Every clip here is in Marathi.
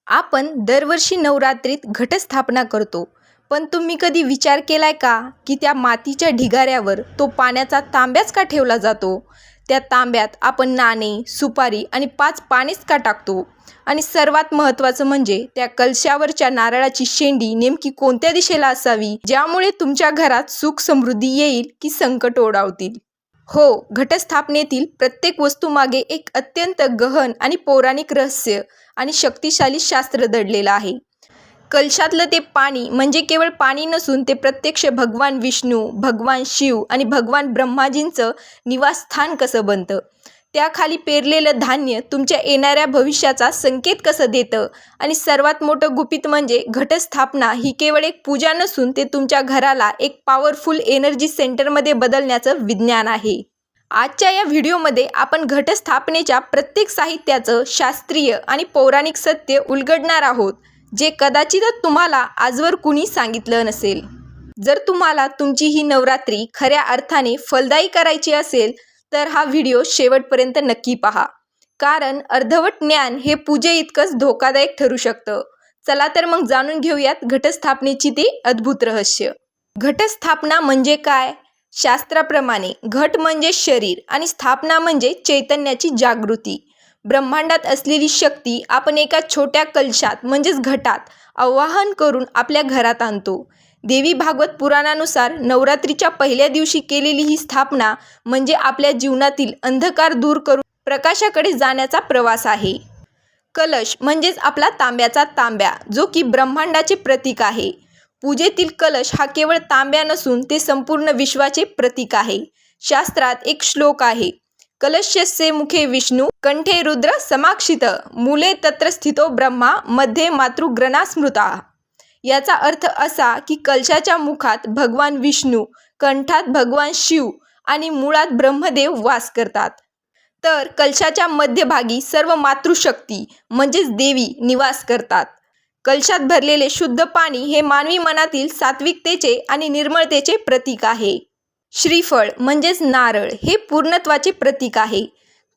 आपण दरवर्षी नवरात्रीत घटस्थापना करतो, पण तुम्ही कधी विचार केलाय का की त्या मातीच्या ढिगाऱ्यावर तो पाण्याचा तांब्याच का ठेवला जातो? त्या तांब्यात आपण नाणे, सुपारी आणि 5 पानेच का टाकतो? आणि सर्वात महत्त्वाचं म्हणजे त्या कलशावरच्या नारळाची शेंडी नेमकी कोणत्या दिशेला असावी, ज्यामुळे तुमच्या घरात सुख समृद्धी येईल की संकट ओढावतील? हो, घटस्थापनेतील प्रत्येक वस्तूमागे एक अत्यंत गहन आणि पौराणिक रहस्य आणि शक्तिशाली शास्त्र दडलेलं आहे. कलशातलं ते पाणी म्हणजे केवळ पाणी नसून ते प्रत्यक्ष भगवान विष्णू, भगवान शिव आणि भगवान ब्रह्माजींचं निवासस्थान कसं बनतं? त्याखाली पेरलेलं धान्य तुमच्या येणाऱ्या भविष्याचा संकेत कसं देतं? आणि सर्वात मोठं गुपित म्हणजे घटस्थापना ही केवळ एक पूजा नसून ते तुमच्या घराला एक पॉवरफुल एनर्जी सेंटरमध्ये बदलण्याचं विज्ञान आहे. आजच्या या व्हिडिओमध्ये आपण घटस्थापनेच्या प्रत्येक साहित्याचं शास्त्रीय आणि पौराणिक सत्य उलगडणार आहोत, जे कदाचितच तुम्हाला आजवर कुणी सांगितलं नसेल. जर तुम्हाला तुमची ही नवरात्री खऱ्या अर्थाने फलदायी करायची असेल तर हा व्हिडिओ शेवटपर्यंत नक्की पहा, कारण अर्धवट ज्ञान हे पूजे इतकंच धोकादायक ठरू शकतं. चला तर मग जाणून घेऊयात घटस्थापनेची ते अद्भुत रहस्य. घटस्थापना म्हणजे काय? शास्त्राप्रमाणे घट म्हणजे शरीर आणि स्थापना म्हणजे चैतन्याची जागृती. ब्रह्मांडात असलेली शक्ती आपण एका छोट्या कलशात म्हणजेच घटात आवाहन करून आपल्या घरात आणतो. देवी भागवत पुराणानुसार नवरात्रीच्या पहिल्या दिवशी केलेली ही स्थापना म्हणजे आपल्या जीवनातील अंधकार दूर करून प्रकाशाकडे जाण्याचा प्रवास आहे. कलश म्हणजेच आपला तांब्याचा तांब्या, जो की ब्रह्मांडाचे प्रतीक आहे. पूजेतील कलश हा केवळ तांब्या नसून ते संपूर्ण विश्वाचे प्रतीक आहे. शास्त्रात एक श्लोक आहे, कलशस्य मुखे विष्णू कंठे रुद्र समाक्षित मूले तत्र स्थितो ब्रह्मा मध्ये मातृग्रणा स्मृता. याचा अर्थ असा की कलशाच्या मुखात भगवान विष्णू, कंठात भगवान शिव आणि मुळात ब्रह्मदेव वास करतात. तर कलशाच्या मध्यभागी सर्व मातृशक्ती म्हणजेच देवी निवास करतात. कलशात भरलेले शुद्ध पाणी हे मानवी मनातील सात्विकतेचे आणि निर्मळतेचे प्रतीक आहे. श्रीफळ म्हणजेच नारळ हे पूर्णत्वाचे प्रतीक आहे.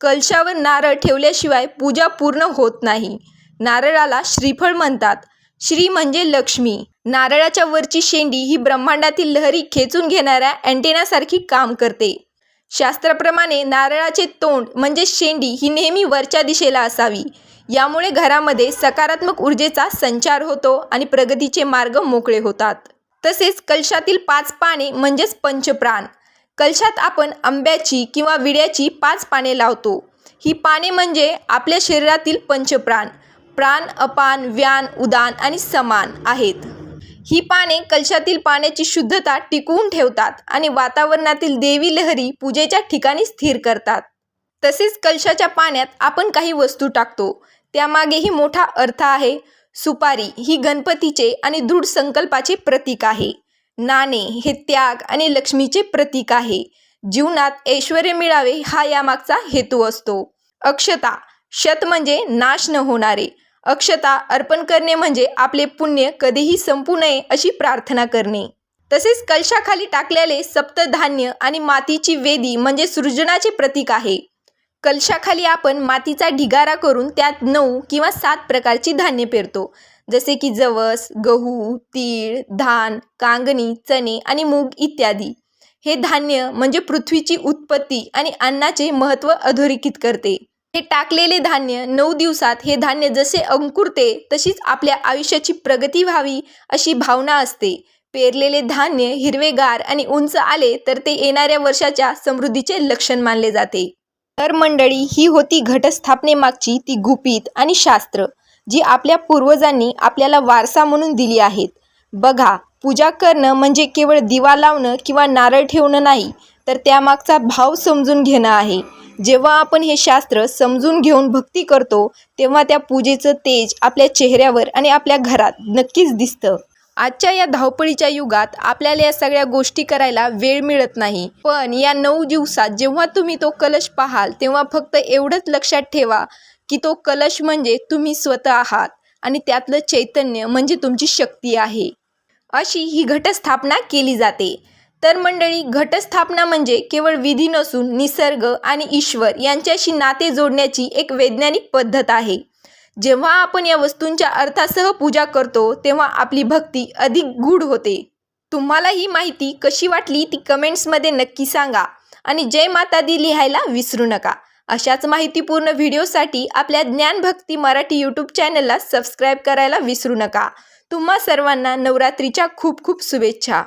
कलशावर नारळ ठेवल्याशिवाय पूजा पूर्ण होत नाही. नारळाला श्रीफळ म्हणतात. श्री म्हणजे लक्ष्मी. नारळाच्या वरची शेंडी ही ब्रह्मांडातील लहरी खेचून घेणाऱ्या अँटेनासारखी काम करते. शास्त्राप्रमाणे नारळाचे तोंड म्हणजे शेंडी ही नेहमी वरच्या दिशेला असावी. यामुळे घरामध्ये सकारात्मक ऊर्जेचा संचार होतो आणि प्रगतीचे मार्ग मोकळे होतात. तसेच कलशातील 5 पाने म्हणजेच पंचप्राण. कलशात आपण आंब्याची किंवा विड्याची 5 पाने लावतो. ही पाने म्हणजे आपल्या शरीरातील पंचप्राण. प्राण, अपान, व्यान, उदान आणि समान आहेत. ही पाने कलशातील पाण्याची शुद्धता टिकवून ठेवतात आणि वातावरणातील देवी लहरी पूजेच्या ठिकाणी स्थिर करतात. तसेच कलशाच्या पाण्यात आपण काही वस्तू टाकतो, त्यामागेही मोठा अर्थ आहे. सुपारी ही गणपतीचे आणि दृढ संकल्पाचे प्रतीक आहे. नाणे हे त्याग आणि लक्ष्मीचे प्रतीक आहे. जीवनात ऐश्वर्य मिळावे हा यामागचा हेतू असतो. अक्षता, शत म्हणजे नाश न होणारे. अक्षता अर्पण करणे म्हणजे आपले पुण्य कधीही संपू नये अशी प्रार्थना करणे. तसेच कलशाखाली टाकलेले सप्तधान्य आणि मातीची वेदी म्हणजे सृजनाचे प्रतीक आहे. कलशाखाली आपण मातीचा ढिगारा करून त्यात 9 किंवा 7 प्रकारची धान्य पेरतो, जसे की जवस, गहू, तीळ, धान, कांगणी, चणे आणि मूग इत्यादी. हे धान्य म्हणजे पृथ्वीची उत्पत्ती आणि अन्नाचे महत्त्व अधोरेखित करते. हे टाकलेले धान्य 9 दिवसात हे धान्य जसे अंकुरते तशीच आपल्या आयुष्याची प्रगती व्हावी अशी भावना असते. पेरलेले धान्य हिरवेगार आणि उंच आले तर ते येणाऱ्या वर्षाच्या समृद्धीचे लक्षण मानले जाते. तर मंडळी, ही होती घटस्थापनेमागची ती गुपित आणि शास्त्र, जी आपल्या पूर्वजांनी आपल्याला वारसा म्हणून दिली आहेत. बघा, पूजा करणं म्हणजे केवळ दिवा लावणं किंवा नारळ ठेवणं नाही, तर त्यामागचा भाव समजून घेणं आहे. जेव्हा आपण हे शास्त्र समजून घेऊन भक्ती करतो तेव्हा त्या पूजेचं तेज आपल्या चेहऱ्यावर आणि आपल्या घरात नक्कीच दिसतं. आजच्या या धावपळीच्या युगात आपल्याला या सगळ्या गोष्टी करायला वेळ मिळत नाही, पण या 9 दिवसात जेव्हा तुम्ही तो कलश पाहाल तेव्हा फक्त एवढंच लक्षात ठेवा की तो कलश म्हणजे तुम्ही स्वतः आहात आणि त्यातलं चैतन्य म्हणजे तुमची शक्ती आहे. अशी ही घटस्थापना केली जाते. तर मंडळी, घटस्थापना म्हणजे केवळ विधी नसून निसर्ग आणि ईश्वर यांच्याशी नाते जोडण्याची एक वैज्ञानिक पद्धत आहे. जेव्हा आपण या वस्तूंच्या अर्थासह पूजा करतो तेव्हा आपली भक्ती अधिक गूढ होते. तुम्हाला ही माहिती कशी वाटली ती कमेंट्समध्ये नक्की सांगा आणि जय माता दी लिहायला विसरू नका. अशाच माहितीपूर्ण व्हिडिओसाठी आपल्या ज्ञानभक्ती मराठी यूट्यूब चॅनलला सबस्क्राईब करायला विसरू नका. तुम्हा सर्वांना नवरात्रीच्या खूप खूप शुभेच्छा.